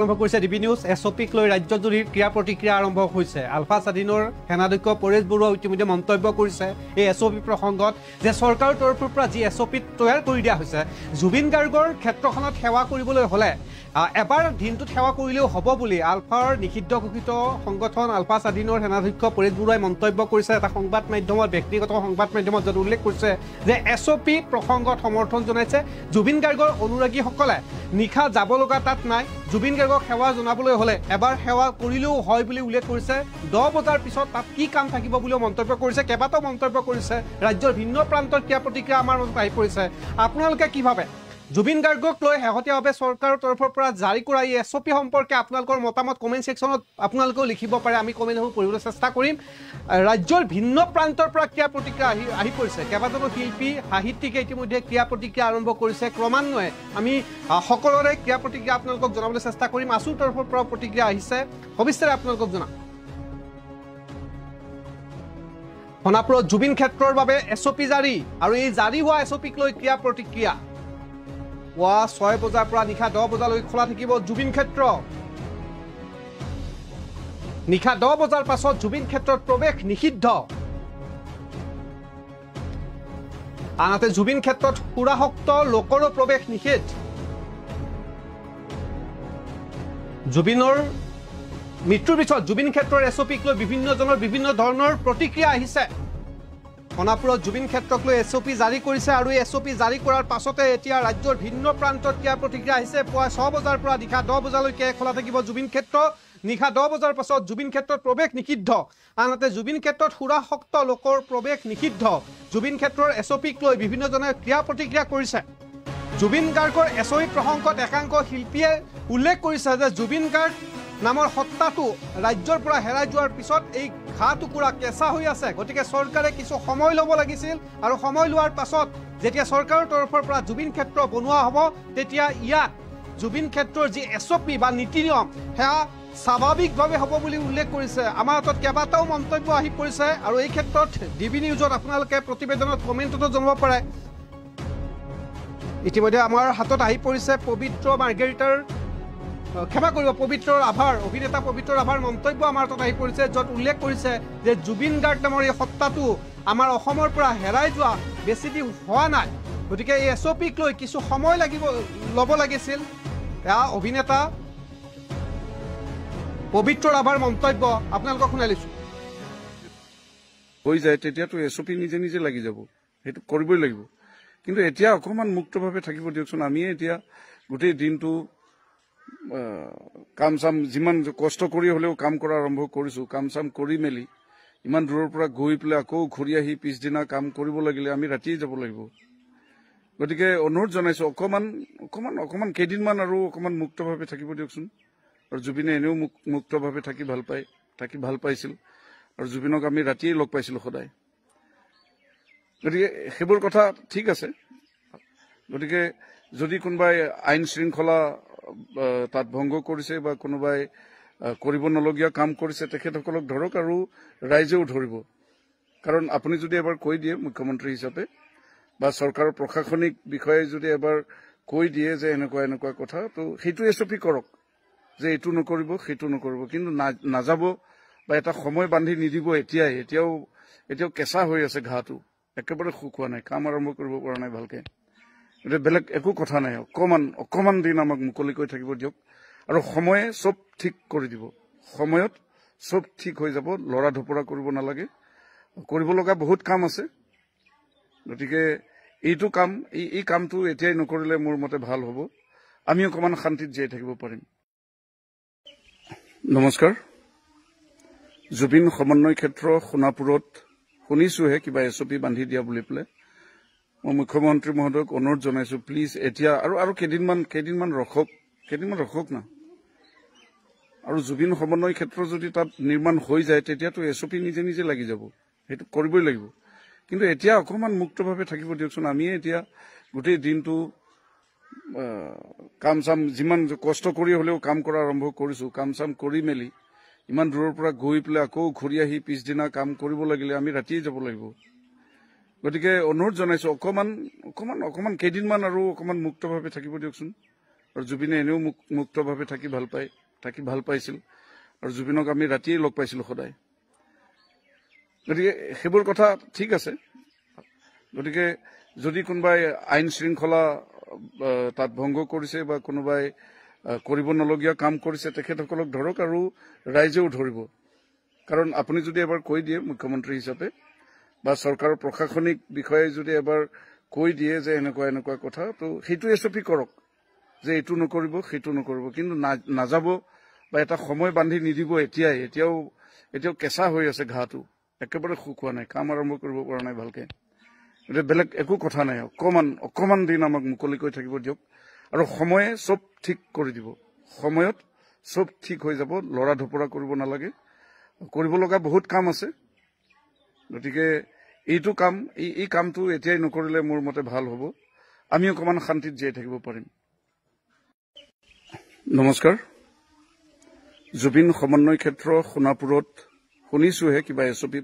আৰম্ভ কৰিছে DB news এছঅপিক লৈ ৰাজ্যজুৰি ক্ৰিয়া প্ৰতিক্ৰিয়া আৰম্ভ হৈছে আলফা স্বাধীনৰ সেনাধ্যক্ষ পৰেশ বৰুৱা ইতিমধ্যে মন্তব্য কৰিছে এই এছঅপি প্ৰসংগত যে চৰকাৰৰ তৰফৰ পৰা যি এছঅপি তৈয়াৰ কৰি দিয়া হৈছে জুবিন গাৰ্গৰ ক্ষেত্ৰখনত সেৱা কৰিবলৈ হলে এবাৰ দিনটোত সেৱা কৰিলেও হ'ব বুলি আলফাৰ নিষিদ্ধ ঘোষিত সংগঠন আলফা স্বাধীনৰ সেনাধ্যক্ষ পৰেশ বৰুৱাই মন্তব্য কৰিছে এটা সংবাদ মাধ্যমত ব্যক্তিগত সংবাদ মাধ্যমত য'ত উল্লেখ কৰিছে যে এছঅপি প্ৰসংগত সমৰ্থন জনাইছে জুবিন গাৰ্গৰ অনুৰাগীসকলে নিশা যাব লগা তাত নাই জুবিন গাৰ্গক সেৱা জনাবলৈ হলে এবাৰ সেৱা কৰিলেও হয় বুলি উল্লেখ কৰিছে 10 বজাৰ পিছত তাত কি কাম থাকিব বুলিও মন্তব্য কৰিছে কেইবাটাও মন্তব্য কৰিছে ৰাজ্যৰ ভিন্ন প্ৰান্তৰ ক্ৰিয়া প্ৰতিক্ৰিয়া আমাৰ মাজত আহি পৰিছে আপোনালোকে কি ভাবে জুবিন গাৰ্গক লৈ শেহতীয়াভাৱে চৰকাৰৰ তৰফৰ পৰা জাৰি কৰা এই এছঅপি সম্পৰ্কে আপোনালোকৰ মতামত কমেণ্ট ছেকশ্যনত আপোনালোকেও লিখিব পাৰে আমি কমেণ্টসমূহ পঢ়িবলৈ চেষ্টা কৰিম ৰাজ্যৰ ভিন্ন প্ৰান্তৰ পৰা ক্ৰিয়া প্ৰতিক্ৰিয়া আহি পৰিছে কেইবাজনো শিল্পী সাহিত্যিকে ইতিমধ্যে ক্ৰিয়া প্ৰতিক্ৰিয়া আৰম্ভ কৰিছে ক্ৰমান্বয়ে আমি সকলোৰে ক্ৰিয়া প্ৰতিক্ৰিয়া আপোনালোকক জনাবলৈ চেষ্টা কৰিম আছুৰ তৰফৰ পৰা প্ৰতিক্ৰিয়া আহিছে সবিস্তাৰে আপোনালোকক জনাম সোণাপুৰত জুবিন ক্ষেত্ৰৰ বাবে এছঅপি জাৰি আৰু এই জাৰি হোৱা এছঅপিক লৈ ক্ৰিয়া প্ৰতিক্ৰিয়া 6 বজাৰ পৰা নিশা 10 বজালৈ খোলা থাকিব জুবিন ক্ষেত্ৰ নিশা 10 বজাৰ পাছত জুবিন ক্ষেত্ৰত প্ৰৱেশ নিষিদ্ধ আনহাতে জুবিন ক্ষেত্ৰত সুৰাসক্ত লোকৰো প্ৰৱেশ নিষেধ জুবিনৰ মৃত্যুৰ পিছত জুবিন ক্ষেত্ৰৰ এছঅপিক লৈ বিভিন্নজনৰ বিভিন্ন ধৰণৰ প্ৰতিক্ৰিয়া আহিছে সোণাপুৰত জুবিন ক্ষেত্ৰক লৈ এছঅপি জাৰি কৰিছে আৰু এই এছঅপি জাৰি কৰাৰ পাছতে এতিয়া ৰাজ্যৰ ভিন্ন প্ৰান্তত ক্ৰিয়া প্ৰতিক্ৰিয়া আহিছে পুৱা 6 বজাৰ পৰা নিশা 10 বজালৈকে খোলা থাকিব জুবিন ক্ষেত্ৰ নিশা 10 বজাৰ পাছত জুবিন ক্ষেত্ৰত প্ৰৱেশ নিষিদ্ধ আনহাতে জুবিন ক্ষেত্ৰত সুৰাসক্ত লোকৰ প্ৰৱেশ নিষিদ্ধ জুবিন ক্ষেত্ৰৰ এছঅপিক লৈ বিভিন্নজনে ক্ৰিয়া প্ৰতিক্ৰিয়া কৰিছে জুবিন গাৰ্গৰ এছঅপি প্ৰসংগত একাংশ শিল্পীয়ে উল্লেখ কৰিছে যে জুবিন গাৰ্গ নামৰ সত্তাটো ৰাজ্যৰ পৰা হেৰাই যোৱাৰ পিছত এই ঘা টুকুৰা কেঁচা হৈ আছে গতিকে চৰকাৰে কিছু সময় ল'ব লাগিছিল আৰু সময় লোৱাৰ পাছত যেতিয়া চৰকাৰৰ তৰফৰ পৰা জুবিন ক্ষেত্ৰ বনোৱা হ'ব তেতিয়া ইয়াত জুবিন ক্ষেত্ৰৰ যি এছঅপি বা নীতি নিয়ম সেয়া স্বাভাৱিকভাৱে হ'ব বুলি উল্লেখ কৰিছে আমাৰ হাতত কেইবাটাও মন্তব্য আহি পৰিছে আৰু এই ক্ষেত্ৰত ডিবি নিউজত আপোনালোকে প্ৰতিবেদনত কমেণ্টতো জনাব পাৰে ইতিমধ্যে আমাৰ হাতত আহি পৰিছে পবিত্ৰ মাৰ্গেৰিটাৰ ক্ষমা কৰিব পবিত্ৰৰ আভাৰ অভিনেতা পবিত্ৰৰ আভাৰ মন্তব্য আমাৰ হাতত আহি পৰিছে য'ত উল্লেখ কৰিছে যে জুবিন গাৰ্গ নামৰ এই সত্তাটো আমাৰ অসমৰ পৰা হেৰাই যোৱা বেছি দিন হোৱা নাই গতিকে এই এছঅপিক লৈ কিছু সময় ল'ব লাগিছিল এয়া অভিনেতা পবিত্ৰৰ আভাৰ মন্তব্য আপোনালোকক শুনাই লৈছো হৈ যায় তেতিয়াতো এছঅপি নিজে নিজে লাগি যাব সেইটো কৰিবই লাগিব কিন্তু এতিয়া অকমান মুক্তভাৱে থাকিব দিয়কচোন আমি এতিয়া গোটেই দিনটো কাম চাম যিমান কষ্ট কৰি হলেও কাম কৰা আৰম্ভ কৰিছো কাম চাম কৰি মেলি ইমান দূৰৰ পৰা গৈ পেলাই আকৌ ঘূৰি আহি পিছদিনা কাম কৰিব লাগিলে আমি ৰাতিয়ে যাব লাগিব গতিকে অনুৰোধ জনাইছো অকমান কেইদিনমান আৰু অকমান মুক্তভাৱে থাকিব দিয়কচোন আৰু জুবিনে এনেও মুক্তভাৱে থাকি ভাল পাইছিল আৰু জুবিনক আমি ৰাতিয়ে লগ পাইছিলো সদায় গতিকে সেইবোৰ কথা ঠিক আছে গতিকে যদি কোনোবাই আইন শৃংখলা তাত ভংগ কৰিছে বা কোনোবাই কৰিব নলগীয়া কাম কৰিছে তেখেতসকলক ধৰক আৰু ৰাইজেও ধৰিব কাৰণ আপুনি যদি এবাৰ কৈ দিয়ে মুখ্যমন্ত্ৰী হিচাপে বা চৰকাৰৰ প্ৰশাসনিক বিষয়ে যদি এবাৰ কৈ দিয়ে যে এনেকুৱা কথা তো সেইটো এছঅপি কৰক যে এইটো নকৰিব সেইটো নকৰিব কিন্তু নাযাব বা এটা সময় বান্ধি নিদিব এতিয়াও কেঁচা হৈ আছে ঘাটো একেবাৰে শুকোৱা নাই কাম আৰম্ভ কৰিব পৰা নাই ভালকে এটা বেলেগ একো কথা নাই অকমান দিন আমাক মুকলিকৈ থাকিব দিয়ক আৰু সময়ে চব ঠিক কৰি দিব সময়ত চব ঠিক হৈ যাব লৰা ধপৰা কৰিব নালাগে কৰিব লগা বহুত কাম আছে গতিকে এইটো কাম এই কামটো এতিয়াই নকৰিলে মোৰ মতে ভাল হ'ব আমি অকমান শান্তিত জীয়াই থাকিব পাৰিম নমস্কাৰ জুবিন সমন্বয় ক্ষেত্ৰ সোণাপুৰত শুনিছোহে কিবা এছঅপি বান্ধি দিয়া বুলি পেলাই মই মুখ্যমন্ত্ৰী মহোদয়ক অনুৰোধ জনাইছো প্লিজ এতিয়া আৰু কেইদিনমান ৰখক না আৰু জুবিন সমন্বয় ক্ষেত্ৰ যদি তাত নিৰ্মাণ হৈ যায় তেতিয়াতো এছঅপি নিজে নিজে লাগি যাব সেইটো কৰিবই লাগিব কিন্তু এতিয়া অকমান মুক্তভাৱে থাকিব দিয়কচোন আমি এতিয়া গোটেই দিনটো কাম চাম যিমান কষ্ট কৰি হলেও কাম কৰা আৰম্ভ কৰিছো কাম চাম কৰি মেলি ইমান দূৰৰ পৰা গৈ পেলাই আকৌ ঘূৰি আহি পিছদিনা কাম কৰিব লাগিলে আমি ৰাতিয়ে যাব লাগিব গতিকে অনুৰোধ জনাইছো অকমান কেইদিনমান আৰু অকমান মুক্তভাৱে থাকিব দিয়কচোন আৰু জুবিনে এনেও মুক্তভাৱে থাকি ভাল পাইছিল আৰু জুবিনক আমি ৰাতিয়ে লগ পাইছিলোঁ সদায় গতিকে সেইবোৰ কথা ঠিক আছে গতিকে যদি কোনোবাই আইন শৃংখলা তাত ভংগ কৰিছে বা কোনোবাই কৰিব নলগীয়া কাম কৰিছে তেখেতসকলক ধৰক আৰু ৰাইজেও ধৰিব কাৰণ আপুনি যদি এবাৰ কৈ দিয়ে মুখ্যমন্ত্ৰী হিচাপে বা চৰকাৰৰ প্ৰশাসনিক বিষয়ে যদি এবাৰ কৈ দিয়ে যে এনেকুৱা কথা তো সেইটো এছঅপি কৰক যে এইটো নকৰিব সেইটো নকৰিব কিন্তু নাযাব বা এটা সময় বান্ধি নিদিব এতিয়াও কেঁচা হৈ আছে ঘাটো একেবাৰে শুকোৱা নাই কাম আৰম্ভ কৰিব পৰা নাই ভালকে এতিয়া বেলেগ একো কথা নাই অকমান দিন আমাক মুকলিকৈ থাকিব দিয়ক আৰু সময়ে চব ঠিক কৰি দিব সময়ত চব ঠিক হৈ যাব লৰা ধপৰা কৰিব নালাগে কৰিব লগা বহুত কাম আছে গতিকে এইটো কাম এই কামটো এতিয়াই নকৰিলে মোৰ মতে ভাল হ'ব আমি অকমান শান্তিত জীয়াই থাকিব পাৰিম নমস্কাৰ জুবিন সমন্বয় ক্ষেত্ৰ সোণাপুৰত শুনিছোহে কিবা এছঅপি